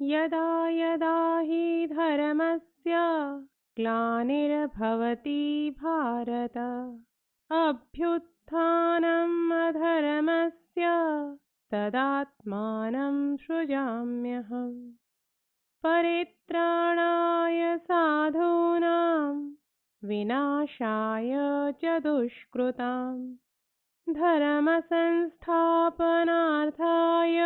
यदा यदा हि धर्मस्य ग्लानिर्भवति भारत अभ्युत्थानम् अधर्मस्य तदात्मानं सृजाम्यहम् परित्राणाय साधूनां विनाशाय च दुष्कृतां धर्मसंस्थापनार्थाय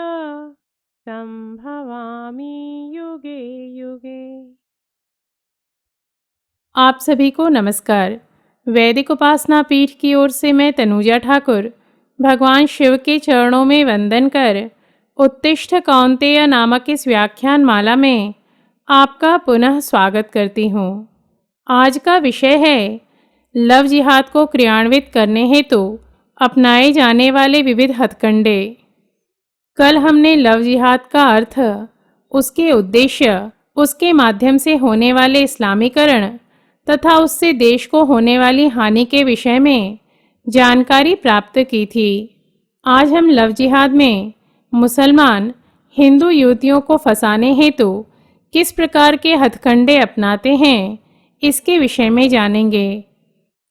संभवामि युगे युगे। आप सभी को नमस्कार। वैदिक उपासना पीठ की ओर से मैं तनुजा ठाकुर भगवान शिव के चरणों में वंदन कर उत्तिष्ठ कौन्तेय नामक इस व्याख्यान माला में आपका पुनः स्वागत करती हूँ। आज का विषय है लव जिहाद को क्रियान्वित करने हेतु अपनाए जाने वाले विविध हथकंडे। कल हमने लव जिहाद का अर्थ, उसके उद्देश्य, उसके माध्यम से होने वाले इस्लामीकरण तथा उससे देश को होने वाली हानि के विषय में जानकारी प्राप्त की थी। आज हम लव जिहाद में मुसलमान हिंदू युवतियों को फंसाने हेतु किस प्रकार के हथकंडे अपनाते हैं, इसके विषय में जानेंगे।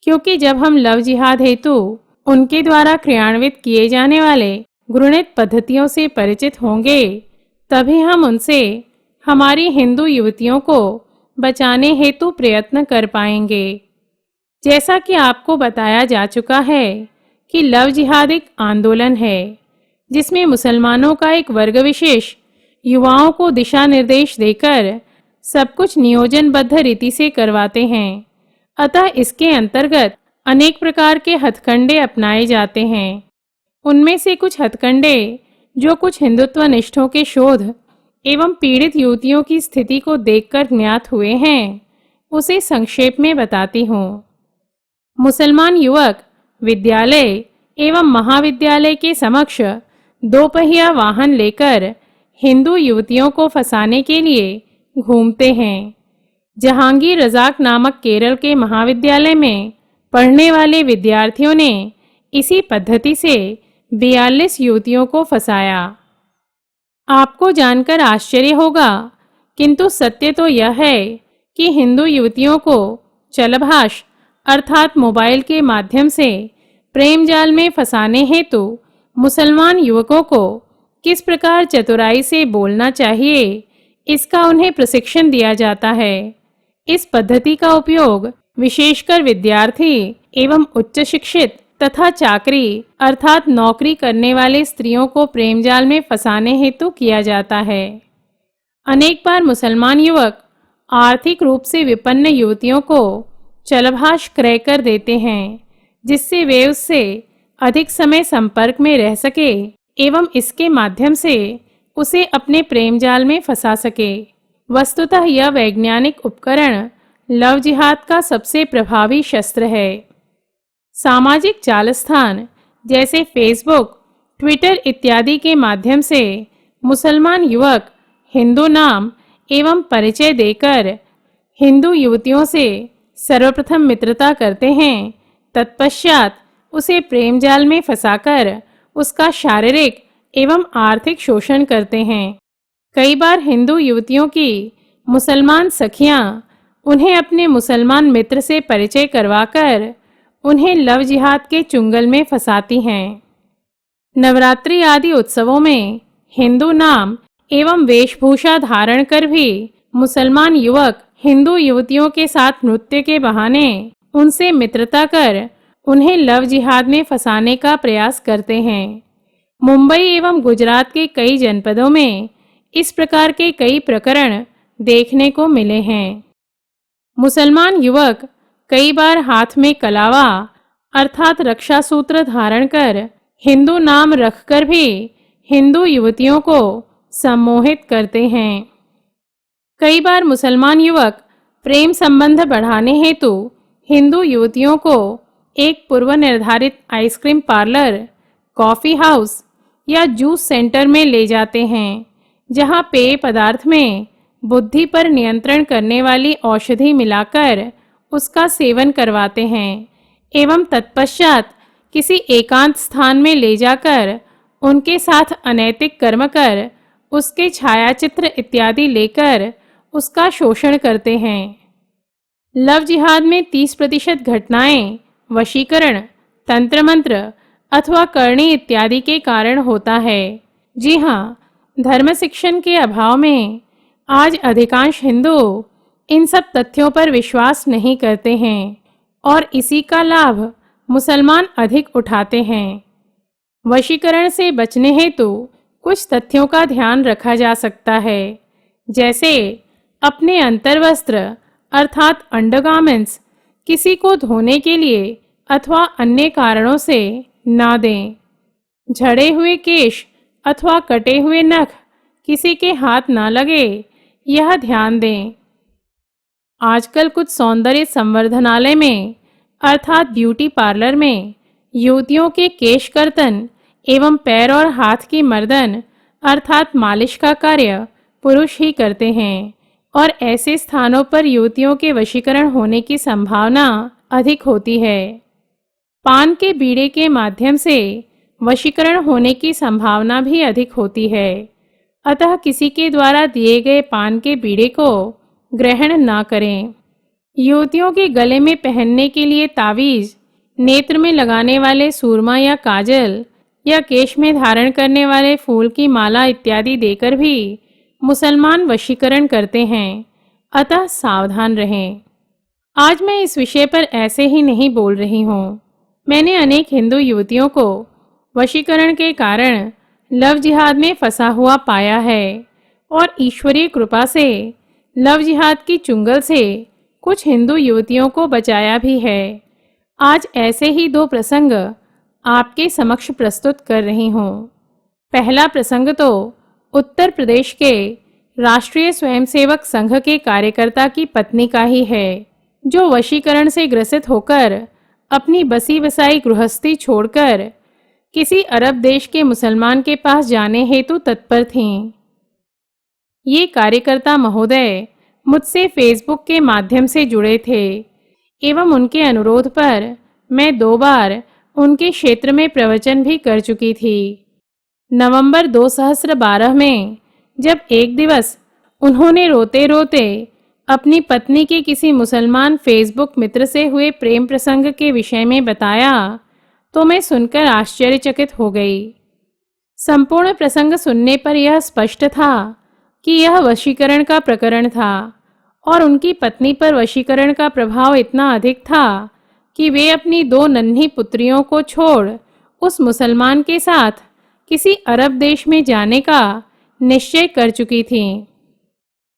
क्योंकि जब हम लव जिहाद हेतु उनके द्वारा क्रियान्वित किए जाने वाले घृणित पद्धतियों से परिचित होंगे, तभी हम उनसे हमारी हिंदू युवतियों को बचाने हेतु प्रयत्न कर पाएंगे। जैसा कि आपको बताया जा चुका है कि लव जिहाद एक आंदोलन है जिसमें मुसलमानों का एक वर्ग विशेष युवाओं को दिशा निर्देश देकर सब कुछ नियोजनबद्ध रीति से करवाते हैं। अतः इसके अंतर्गत अनेक प्रकार के हथकंडे अपनाए जाते हैं। उनमें से कुछ हथकंडे जो कुछ हिंदुत्व निष्ठों के शोध एवं पीड़ित युवतियों की स्थिति को देखकर ज्ञात हुए हैं, उसे संक्षेप में बताती हूँ। मुसलमान युवक विद्यालय एवं महाविद्यालय के समक्ष दोपहिया वाहन लेकर हिंदू युवतियों को फंसाने के लिए घूमते हैं। जहांगीर रजाक नामक केरल के महाविद्यालय में पढ़ने वाले विद्यार्थियों ने इसी पद्धति से 42 युवतियों को फंसाया। आपको जानकर आश्चर्य होगा, किंतु सत्य तो यह है कि हिंदू युवतियों को चलभाष अर्थात मोबाइल के माध्यम से प्रेम जाल में फंसाने हेतु मुसलमान युवकों को किस प्रकार चतुराई से बोलना चाहिए, इसका उन्हें प्रशिक्षण दिया जाता है। इस पद्धति का उपयोग विशेषकर विद्यार्थी एवं उच्च शिक्षित तथा चाकरी अर्थात नौकरी करने वाले स्त्रियों को प्रेम जाल में फंसाने हेतु किया जाता है। अनेक बार मुसलमान युवक आर्थिक रूप से विपन्न युवतियों को चलभाष क्रय कर देते हैं, जिससे वे उससे अधिक समय संपर्क में रह सके एवं इसके माध्यम से उसे अपने प्रेम जाल में फंसा सके। वस्तुतः यह वैज्ञानिक उपकरण लव जिहाद का सबसे प्रभावी शस्त्र है। सामाजिक जालस्थान जैसे फेसबुक, ट्विटर इत्यादि के माध्यम से मुसलमान युवक हिंदू नाम एवं परिचय देकर हिंदू युवतियों से सर्वप्रथम मित्रता करते हैं, तत्पश्चात उसे प्रेम जाल में फंसाकर उसका शारीरिक एवं आर्थिक शोषण करते हैं। कई बार हिंदू युवतियों की मुसलमान सखियां उन्हें अपने मुसलमान मित्र से परिचय करवाकर उन्हें लव जिहाद के चुंगल में फंसाती हैं। नवरात्रि आदि उत्सवों में हिंदू नाम एवं वेशभूषा धारण कर भी मुसलमान युवक हिंदू युवतियों के साथ नृत्य के बहाने उनसे मित्रता कर उन्हें लव जिहाद में फंसाने का प्रयास करते हैं। मुंबई एवं गुजरात के कई जनपदों में इस प्रकार के कई प्रकरण देखने को मिले हैं। मुसलमान युवक कई बार हाथ में कलावा अर्थात रक्षा सूत्र धारण कर हिंदू नाम रखकर भी हिंदू युवतियों को सम्मोहित करते हैं। कई बार मुसलमान युवक प्रेम संबंध बढ़ाने हेतु हिंदू युवतियों को एक पूर्व निर्धारित आइसक्रीम पार्लर, कॉफी हाउस या जूस सेंटर में ले जाते हैं, जहां पेय पदार्थ में बुद्धि पर नियंत्रण करने वाली औषधि मिलाकर उसका सेवन करवाते हैं एवं तत्पश्चात किसी एकांत स्थान में ले जाकर उनके साथ अनैतिक कर्म कर उसके छायाचित्र इत्यादि लेकर उसका शोषण करते हैं। लव जिहाद में 30% घटनाएं वशीकरण, तंत्र मंत्र अथवा करणी इत्यादि के कारण होता है। जी हाँ, धर्म शिक्षण के अभाव में आज अधिकांश हिंदू इन सब तथ्यों पर विश्वास नहीं करते हैं और इसी का लाभ मुसलमान अधिक उठाते हैं। वशीकरण से बचने हेतु कुछ तथ्यों का ध्यान रखा जा सकता है, जैसे अपने अंतर्वस्त्र अर्थात अंडरगारमेंट्स किसी को धोने के लिए अथवा अन्य कारणों से ना दें। झड़े हुए केश अथवा कटे हुए नख किसी के हाथ ना लगे, यह ध्यान दें। आजकल कुछ सौंदर्य संवर्धनालय में अर्थात ब्यूटी पार्लर में युवतियों के केश कर्तन एवं पैर और हाथ की मर्दन अर्थात मालिश का कार्य पुरुष ही करते हैं और ऐसे स्थानों पर युवतियों के वशीकरण होने की संभावना अधिक होती है। पान के बीड़े के माध्यम से वशीकरण होने की संभावना भी अधिक होती है, अतः किसी के द्वारा दिए गए पान के बीड़े को ग्रहण ना करें। युवतियों के गले में पहनने के लिए तावीज, नेत्र में लगाने वाले सूरमा या काजल या केश में धारण करने वाले फूल की माला इत्यादि देकर भी मुसलमान वशीकरण करते हैं, अतः सावधान रहें। आज मैं इस विषय पर ऐसे ही नहीं बोल रही हूँ। मैंने अनेक हिंदू युवतियों को वशीकरण के कारण लव जिहाद में फंसा हुआ पाया है और ईश्वरीय कृपा से लव जिहाद की चुंगल से कुछ हिंदू युवतियों को बचाया भी है। आज ऐसे ही 2 प्रसंग आपके समक्ष प्रस्तुत कर रही हूँ। पहला प्रसंग तो उत्तर प्रदेश के राष्ट्रीय स्वयंसेवक संघ के कार्यकर्ता की पत्नी का ही है, जो वशीकरण से ग्रसित होकर अपनी बसी बसाई गृहस्थी छोड़कर किसी अरब देश के मुसलमान के पास जाने हेतु तत्पर थीं। ये कार्यकर्ता महोदय मुझसे फेसबुक के माध्यम से जुड़े थे एवं उनके अनुरोध पर मैं 2 बार उनके क्षेत्र में प्रवचन भी कर चुकी थी। नवंबर 2012 में जब एक दिवस उन्होंने रोते रोते अपनी पत्नी के किसी मुसलमान फेसबुक मित्र से हुए प्रेम प्रसंग के विषय में बताया तो मैं सुनकर आश्चर्यचकित हो गई। संपूर्ण प्रसंग सुनने पर यह स्पष्ट था कि यह वशीकरण का प्रकरण था और उनकी पत्नी पर वशीकरण का प्रभाव इतना अधिक था कि वे अपनी 2 नन्ही पुत्रियों को छोड़ उस मुसलमान के साथ किसी अरब देश में जाने का निश्चय कर चुकी थीं।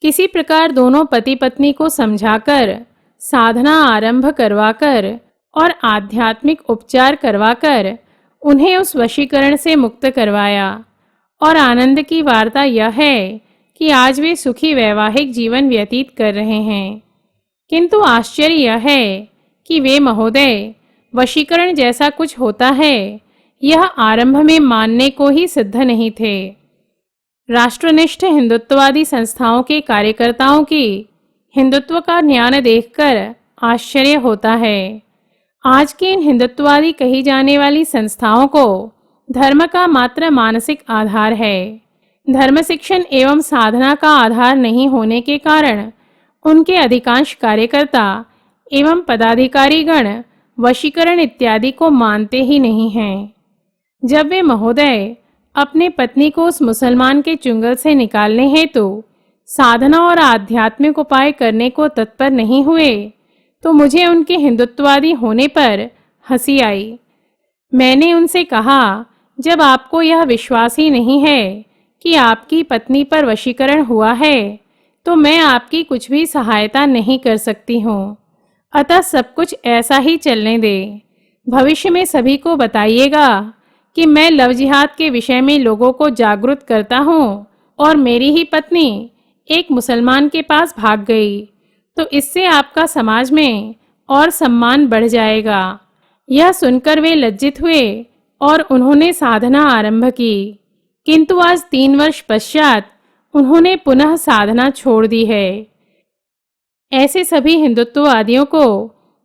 किसी प्रकार दोनों पति पत्नी को समझाकर, साधना आरंभ करवाकर और आध्यात्मिक उपचार करवाकर उन्हें उस वशीकरण से मुक्त करवाया और आनंद की वार्ता यह है कि आज वे सुखी वैवाहिक जीवन व्यतीत कर रहे हैं। किंतु आश्चर्य यह है कि वे महोदय वशीकरण जैसा कुछ होता है यह आरंभ में मानने को ही सिद्ध नहीं थे। राष्ट्रनिष्ठ हिंदुत्ववादी संस्थाओं के कार्यकर्ताओं की हिंदुत्व का ज्ञान देखकर आश्चर्य होता है। आज की इन हिंदुत्ववादी कही जाने वाली संस्थाओं को धर्म का मात्र मानसिक आधार है। धर्म शिक्षण एवं साधना का आधार नहीं होने के कारण उनके अधिकांश कार्यकर्ता एवं पदाधिकारीगण वशीकरण इत्यादि को मानते ही नहीं हैं। जब वे महोदय अपने पत्नी को उस मुसलमान के चुंगल से निकालने हेतु साधना और आध्यात्मिक उपाय करने को तत्पर नहीं हुए तो मुझे उनके हिंदुत्ववादी होने पर हंसी आई। मैंने उनसे कहा, जब आपको यह विश्वास ही नहीं है कि आपकी पत्नी पर वशीकरण हुआ है तो मैं आपकी कुछ भी सहायता नहीं कर सकती हूँ, अतः सब कुछ ऐसा ही चलने दें। भविष्य में सभी को बताइएगा कि मैं लव जिहाद के विषय में लोगों को जागरूक करता हूँ और मेरी ही पत्नी एक मुसलमान के पास भाग गई, तो इससे आपका समाज में और सम्मान बढ़ जाएगा। यह सुनकर वे लज्जित हुए और उन्होंने साधना आरंभ की, किंतु आज 3 वर्ष पश्चात उन्होंने पुनः साधना छोड़ दी है। ऐसे सभी हिंदुत्ववादियों को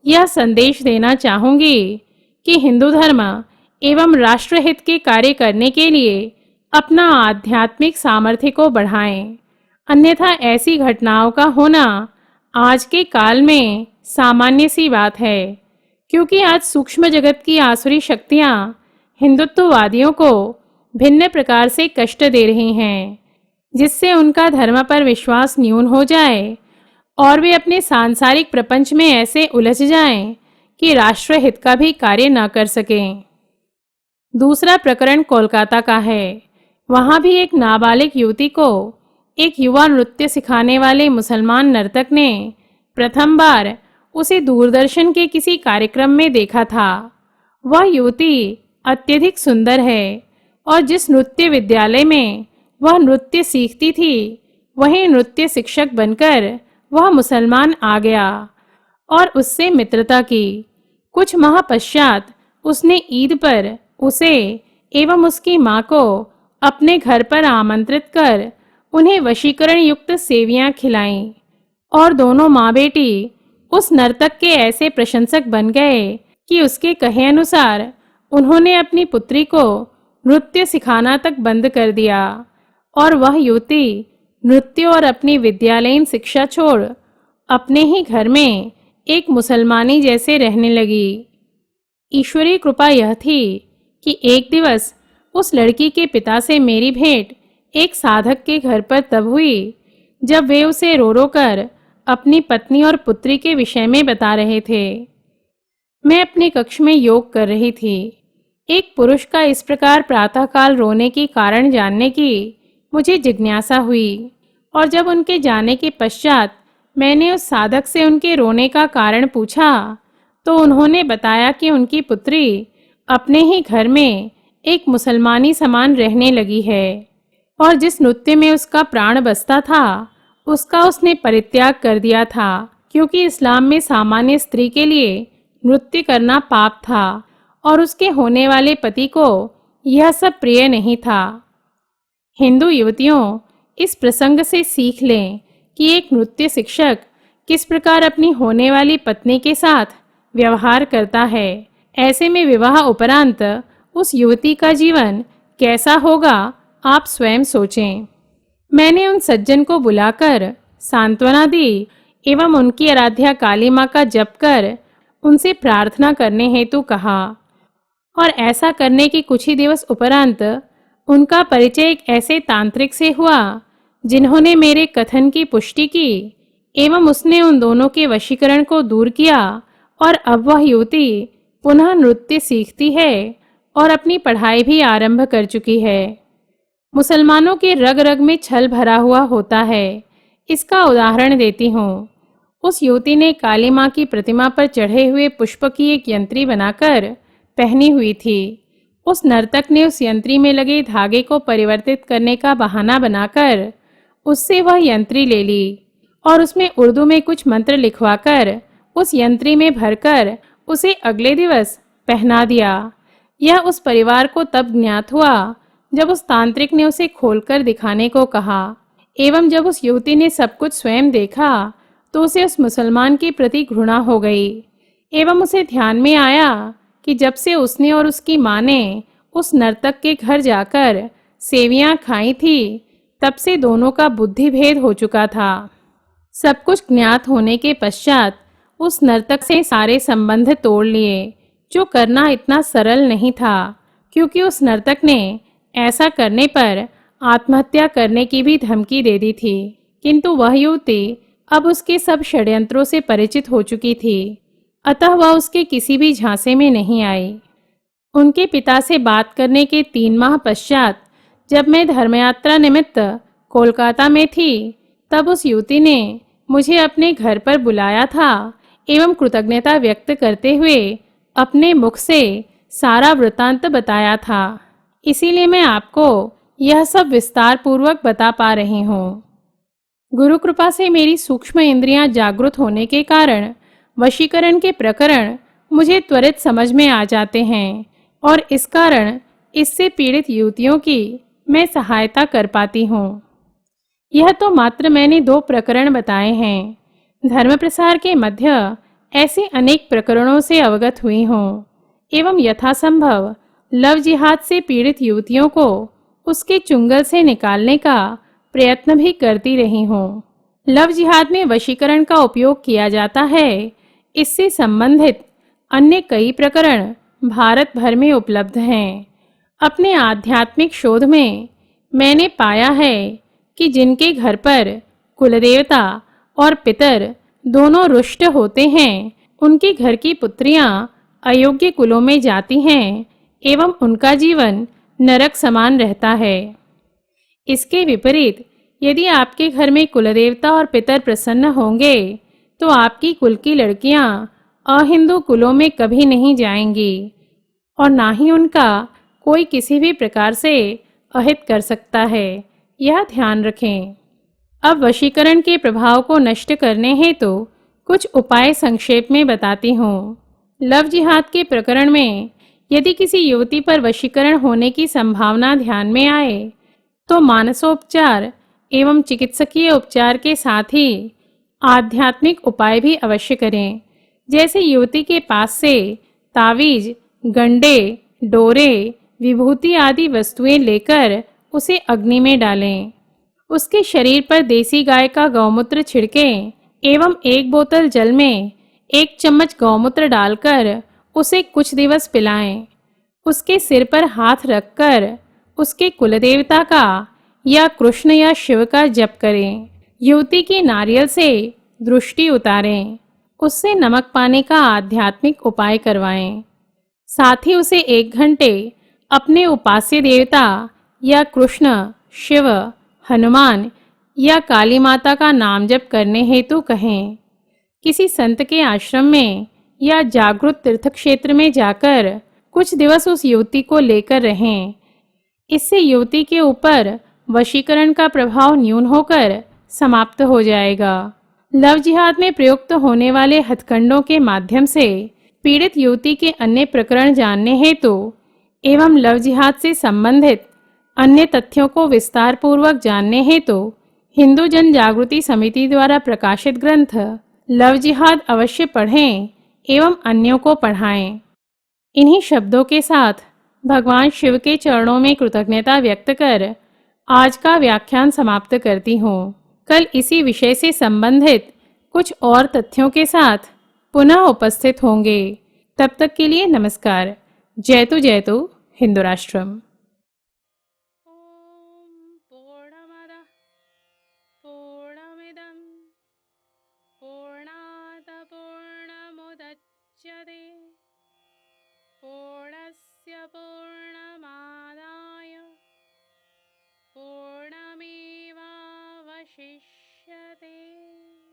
यह संदेश देना चाहूंगी कि हिंदू धर्म एवं राष्ट्रहित के कार्य करने के लिए अपना आध्यात्मिक सामर्थ्य को बढ़ाएं। अन्यथा ऐसी घटनाओं का होना आज के काल में सामान्य सी बात है, क्योंकि आज सूक्ष्म जगत की आसुरी शक्तियां हिंदुत्ववादियों को भिन्न प्रकार से कष्ट दे रही हैं, जिससे उनका धर्म पर विश्वास न्यून हो जाए और वे अपने सांसारिक प्रपंच में ऐसे उलझ जाएं कि राष्ट्रहित का भी कार्य न कर सकें। दूसरा प्रकरण कोलकाता का है। वहां भी एक नाबालिग युवती को एक युवा नृत्य सिखाने वाले मुसलमान नर्तक ने प्रथम बार उसे दूरदर्शन के किसी कार्यक्रम में देखा था। वह युवती अत्यधिक सुंदर है और जिस नृत्य विद्यालय में वह नृत्य सीखती थी, वहीं नृत्य शिक्षक बनकर वह मुसलमान आ गया और उससे मित्रता की। कुछ माह पश्चात उसने ईद पर उसे एवं उसकी मां को अपने घर पर आमंत्रित कर उन्हें वशीकरण युक्त सेवियां खिलाईं और दोनों माँ बेटी उस नर्तक के ऐसे प्रशंसक बन गए कि उसके कहे अनुसार उन्होंने अपनी पुत्री को नृत्य सिखाना तक बंद कर दिया और वह युवती नृत्य और अपनी विद्यालयीन शिक्षा छोड़ अपने ही घर में एक मुसलमानी जैसे रहने लगी। ईश्वरीय कृपा यह थी कि एक दिवस उस लड़की के पिता से मेरी भेंट एक साधक के घर पर तब हुई जब वे उसे रो रो कर अपनी पत्नी और पुत्री के विषय में बता रहे थे। मैं अपने कक्ष में योग कर रही थी। एक पुरुष का इस प्रकार प्रातःकाल रोने की कारण जानने की मुझे जिज्ञासा हुई और जब उनके जाने के पश्चात मैंने उस साधक से उनके रोने का कारण पूछा तो उन्होंने बताया कि उनकी पुत्री अपने ही घर में एक मुसलमानी समान रहने लगी है और जिस नृत्य में उसका प्राण बसता था उसका उसने परित्याग कर दिया था, क्योंकि इस्लाम में सामान्य स्त्री के लिए नृत्य करना पाप था और उसके होने वाले पति को यह सब प्रिय नहीं था। हिंदू युवतियों इस प्रसंग से सीख लें कि एक नृत्य शिक्षक किस प्रकार अपनी होने वाली पत्नी के साथ व्यवहार करता है। ऐसे में विवाह उपरांत उस युवती का जीवन कैसा होगा, आप स्वयं सोचें। मैंने उन सज्जन को बुलाकर सांत्वना दी एवं उनकी आराध्या काली माँ का जप कर उनसे प्रार्थना करने हेतु कहा और ऐसा करने के कुछ ही दिवस उपरांत उनका परिचय एक ऐसे तांत्रिक से हुआ जिन्होंने मेरे कथन की पुष्टि की एवं उसने उन दोनों के वशीकरण को दूर किया और अब वह युवती पुनः नृत्य सीखती है और अपनी पढ़ाई भी आरंभ कर चुकी है। मुसलमानों के रग रग में छल भरा हुआ होता है। इसका उदाहरण देती हूँ। उस युवती ने काली माँ की प्रतिमा पर चढ़े हुए पुष्प की एक यंत्री बनाकर पहनी हुई थी। उस नर्तक ने उस यंत्री में लगे धागे को परिवर्तित करने का बहाना बनाकर उससे वह यंत्री ले ली और उसमें उर्दू में कुछ मंत्र लिखवाकर उस यंत्री में भरकर उसे अगले दिवस पहना दिया। यह उस परिवार को तब ज्ञात हुआ जब उस तांत्रिक ने उसे खोलकर दिखाने को कहा एवं जब उस युवती ने सब कुछ स्वयं देखा तो उसे उस मुसलमान के प्रति घृणा हो गई एवं उसे ध्यान में आया कि जब से उसने और उसकी माँ ने उस नर्तक के घर जाकर सेवियां खाई थी तब से दोनों का बुद्धि भेद हो चुका था। सब कुछ ज्ञात होने के पश्चात उस नर्तक से सारे संबंध तोड़ लिए, जो करना इतना सरल नहीं था, क्योंकि उस नर्तक ने ऐसा करने पर आत्महत्या करने की भी धमकी दे दी थी। किंतु वह युवती अब उसके सब षड्यंत्रों से परिचित हो चुकी थी, अतः वह उसके किसी भी झांसे में नहीं आई। उनके पिता से बात करने के 3 माह पश्चात जब मैं धर्मयात्रा निमित्त कोलकाता में थी, तब उस युवती ने मुझे अपने घर पर बुलाया था एवं कृतज्ञता व्यक्त करते हुए अपने मुख से सारा वृतांत बताया था। इसीलिए मैं आपको यह सब विस्तार पूर्वक बता पा रही हूँ। गुरु कृपा से मेरी सूक्ष्म इंद्रियां जागृत होने के कारण वशीकरण के प्रकरण मुझे त्वरित समझ में आ जाते हैं और इस कारण इससे पीड़ित युवतियों की मैं सहायता कर पाती हूँ। यह तो मात्र मैंने 2 प्रकरण बताए हैं। धर्म प्रसार के मध्य ऐसे अनेक प्रकरणों से अवगत हुई हूँ एवं यथासंभव लव जिहाद से पीड़ित युवतियों को उसके चुंगल से निकालने का प्रयत्न भी करती रही हूँ। लव जिहाद में वशीकरण का उपयोग किया जाता है। इससे संबंधित अन्य कई प्रकरण भारत भर में उपलब्ध हैं। अपने आध्यात्मिक शोध में मैंने पाया है कि जिनके घर पर कुलदेवता और पितर दोनों रुष्ट होते हैं, उनके घर की पुत्रियां अयोग्य कुलों में जाती हैं एवं उनका जीवन नरक समान रहता है। इसके विपरीत यदि आपके घर में कुलदेवता और पितर प्रसन्न होंगे तो आपकी कुल की लड़कियां अहिंदू कुलों में कभी नहीं जाएंगी और ना ही उनका कोई किसी भी प्रकार से अहित कर सकता है। यह ध्यान रखें। अब वशीकरण के प्रभाव को नष्ट करने हेतु कुछ उपाय संक्षेप में बताती हूँ। लव जिहाद के प्रकरण में यदि किसी युवती पर वशीकरण होने की संभावना ध्यान में आए तो मानसोपचार एवं चिकित्सकीय उपचार के साथ ही आध्यात्मिक उपाय भी अवश्य करें। जैसे युवती के पास से तावीज, गंडे, डोरे, विभूति आदि वस्तुएं लेकर उसे अग्नि में डालें। उसके शरीर पर देसी गाय का गौमूत्र छिड़कें एवं 1 बोतल जल में 1 चम्मच गौमूत्र डालकर उसे कुछ दिवस पिलाएं। उसके सिर पर हाथ रखकर उसके कुलदेवता का या कृष्ण या शिव का जप करें। युवती की नारियल से दृष्टि उतारें। उससे नमक पाने का आध्यात्मिक उपाय करवाएं। साथ ही उसे 1 घंटे अपने उपास्य देवता या कृष्ण, शिव, हनुमान या काली माता का नाम जप करने हेतु कहें। किसी संत के आश्रम में या जागृत तीर्थ क्षेत्र में जाकर कुछ दिवस उस युवती को लेकर रहें। इससे युवती के ऊपर वशीकरण का प्रभाव न्यून होकर समाप्त हो जाएगा। लव जिहाद में प्रयुक्त होने वाले हथकंडों के माध्यम से पीड़ित युवती के अन्य प्रकरण जानने हेतु एवं लव जिहाद से संबंधित अन्य तथ्यों को विस्तार पूर्वक जानने हेतु हिंदू जन जागृति समिति द्वारा प्रकाशित ग्रंथ लव जिहाद अवश्य पढ़ें एवं अन्यों को पढ़ाएं। इन्हीं शब्दों के साथ भगवान शिव के चरणों में कृतज्ञता व्यक्त कर आज का व्याख्यान समाप्त करती हूँ। कल इसी विषय से संबंधित कुछ और तथ्यों के साथ पुनः उपस्थित होंगे। तब तक के लिए नमस्कार। जयतु हिंदू राष्ट्रम। पूर्णमदः पूर्णमिदं पूर्णात् पूर्णमुदच्यते पूर्णस्य पूर्णमादाय पूर्णमेवावशिष्यते।